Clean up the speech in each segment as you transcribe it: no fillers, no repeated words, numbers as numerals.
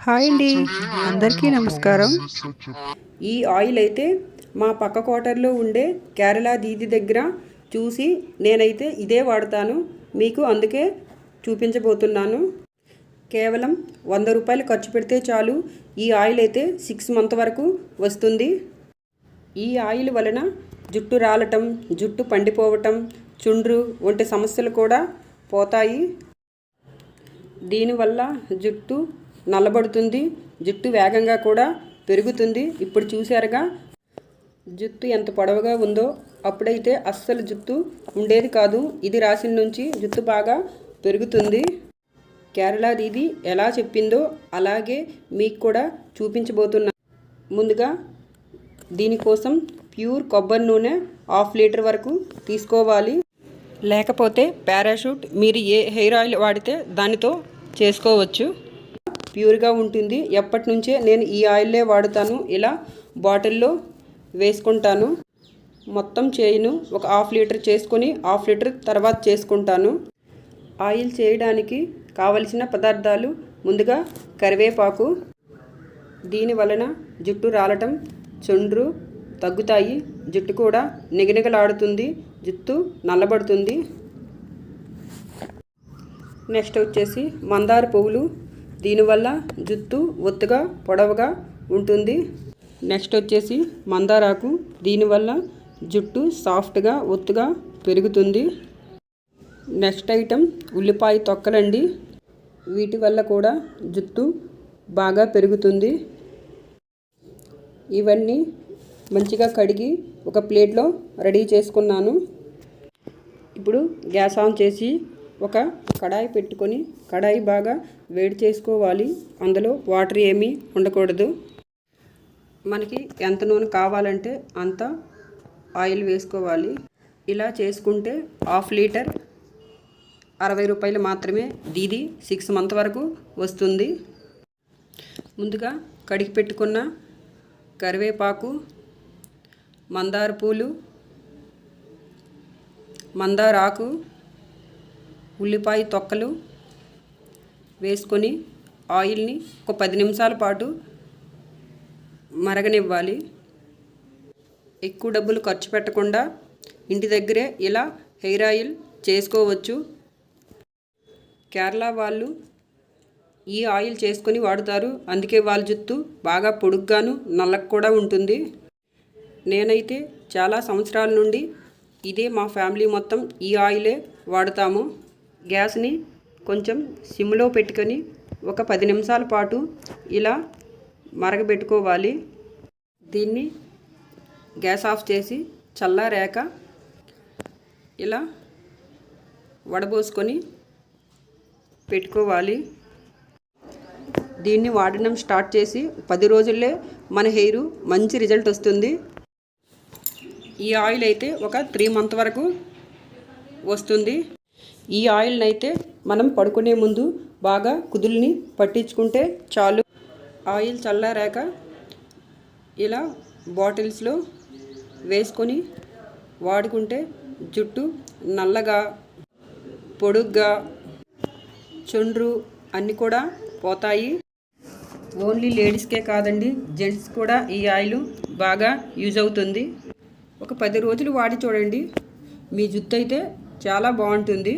Hi అండి, అందరికీ నమస్కారం. ఈ ఆయిల్ అయితే మా పక్క క్వార్టర్లో ఉండే కేరళ దీది దగ్గర చూసి నేనైతే ఇదే వాడతాను. మీకు అందుకే చూపించబోతున్నాను. కేవలం 100 రూపాయలు ఖర్చు పెడితే చాలు ఈ ఆయిల్ అయితే 6 మంత్ వరకు వస్తుంది. ఈ ఆయిల్ వలన జుట్టు రాలటం, జుట్టు పండిపోవటం, చుండ్రు వంటి సమస్యలు కూడా పోతాయి. దీనివల్ల జుట్టు నల్లబడుతుంది, జుట్టు వేగంగా కూడా పెరుగుతుంది. ఇప్పుడు చూశారుగా జుట్టు ఎంత పొడవుగా ఉందో. అప్పుడైతే అస్సలు జుట్టు ఉండేది కాదు. ఇది రాసిన నుంచి జుట్టు బాగా పెరుగుతుంది. కేరళ దీది ఎలా చెప్పిందో అలాగే మీకు కూడా చూపించబోతున్నా. ముందుగా దీనికోసం ప్యూర్ కొబ్బరి నూనె 1/2 లీటర్ వరకు తీసుకోవాలి. లేకపోతే పారాషూట్ మీరు ఏ హెయిర్ ఆయిల్ వాడితే దానితో చేసుకోవచ్చు. ప్యూర్గా ఉంటుంది. ఎప్పటి నుంచే నేను ఈ ఆయిల్లే వాడుతాను. ఇలా బాటిల్లో వేసుకుంటాను. మొత్తం చేయను ఒక 1/2 లీటర్ చేసుకొని 1/2 లీటర్ తర్వాత చేసుకుంటాను. ఆయిల్ చేయడానికి కావలసిన పదార్థాలు: ముందుగా కరివేపాకు. దీని వలన జుట్టు రాలటం, చుండ్రు తగ్గుతాయి. జుట్టు కూడా నిగనిగలాడుతుంది, జుట్టు నల్లబడుతుంది. నెక్స్ట్ వచ్చేసి మందార పువ్వులు. దీనివల్ల జుట్టు ఒత్తుగా పొడవుగా ఉంటుంది. నెక్స్ట్ వచ్చేసి మందారాకు. దీనివల్ల జుట్టు సాఫ్ట్గా ఒత్తుగా పెరుగుతుంది. నెక్స్ట్ ఐటెం ఉల్లిపాయ తొక్కలండి. వీటి వల్ల కూడా జుట్టు బాగా పెరుగుతుంది. ఇవన్నీ మంచిగా కడిగి ఒక ప్లేట్లో రెడీ చేసుకున్నాను. ఇప్పుడు గ్యాస్ ఆన్ చేసి ఒక కడాయి పెట్టుకొని కడాయి బాగా వేడి చేసుకోవాలి. అందులో వాటర్ ఏమీ ఉండకూడదు. మనకి ఎంత నూనె కావాలంటే అంత ఆయిల్ వేసుకోవాలి. ఇలా చేసుకుంటే 1/2 లీటర్ 60 రూపాయలు మాత్రమే. దీది 6 మంత్ వరకు వస్తుంది. ముందుగా కడిగి పెట్టుకున్న కరివేపాకు, మందార పూలు, మందార ఆకు, ఉల్లిపాయ తొక్కలు వేసుకొని ఆయిల్ని ఒక 10 నిమిషాల పాటు మరగనివ్వాలి. ఎక్కువ డబ్బులు ఖర్చు పెట్టకుండా ఇంటి దగ్గరే ఇలా హెయిర్ ఆయిల్ చేసుకోవచ్చు. కేరళ వాళ్ళు ఈ ఆయిల్ చేసుకొని వాడుతారు. అందుకే వాళ్ళ జుట్టు బాగా పొడుగ్గాను నల్లగా కూడా ఉంటుంది. నేనైతే చాలా సంవత్సరాల నుండి ఇదే మా ఫ్యామిలీ మొత్తం ఈ ఆయిలే వాడతాము. గ్యాస్ని కొంచెం సిమ్లో పెట్టుకొని ఒక 10 నిమిషాల పాటు ఇలా మరగబెట్టుకోవాలి. దీన్ని గ్యాస్ ఆఫ్ చేసి చల్లారాక ఇలా వడబోసుకొని పెట్టుకోవాలి. దీన్ని వాడడం స్టార్ట్ చేసి 10 రోజుల్లో మన హెయిర్ మంచి రిజల్ట్ వస్తుంది. ఈ ఆయిల్ అయితే ఒక 3 మంత్ వరకు వస్తుంది. ఈ ఆయిల్ని అయితే మనం పడుకునే ముందు బాగా కుదుల్ని పట్టించుకుంటే చాలు. ఆయిల్ చల్లారాక ఇలా బాటిల్స్లో వేసుకొని వాడుకుంటే జుట్టు నల్లగా, పొడుగ్గా, చుండ్రు అన్నీ కూడా పోతాయి. ఓన్లీ లేడీస్కే కాదండి, జెంట్స్ కూడా ఈ ఆయిల్ బాగా యూజ్ అవుతుంది. ఒక 10 రోజులు వాడి చూడండి, మీ జుట్టు అయితే చాలా బాగుంటుంది.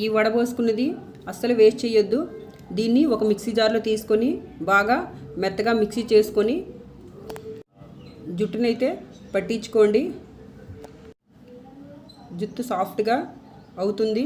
ఈ వడబోసుకున్నది అస్సలు వేస్ట్ చేయొద్దు. దీన్ని ఒక మిక్సీ జార్లో తీసుకొని బాగా మెత్తగా మిక్సీ చేసుకొని జుట్టునైతే పట్టించుకోండి. జుట్టు సాఫ్ట్గా అవుతుంది.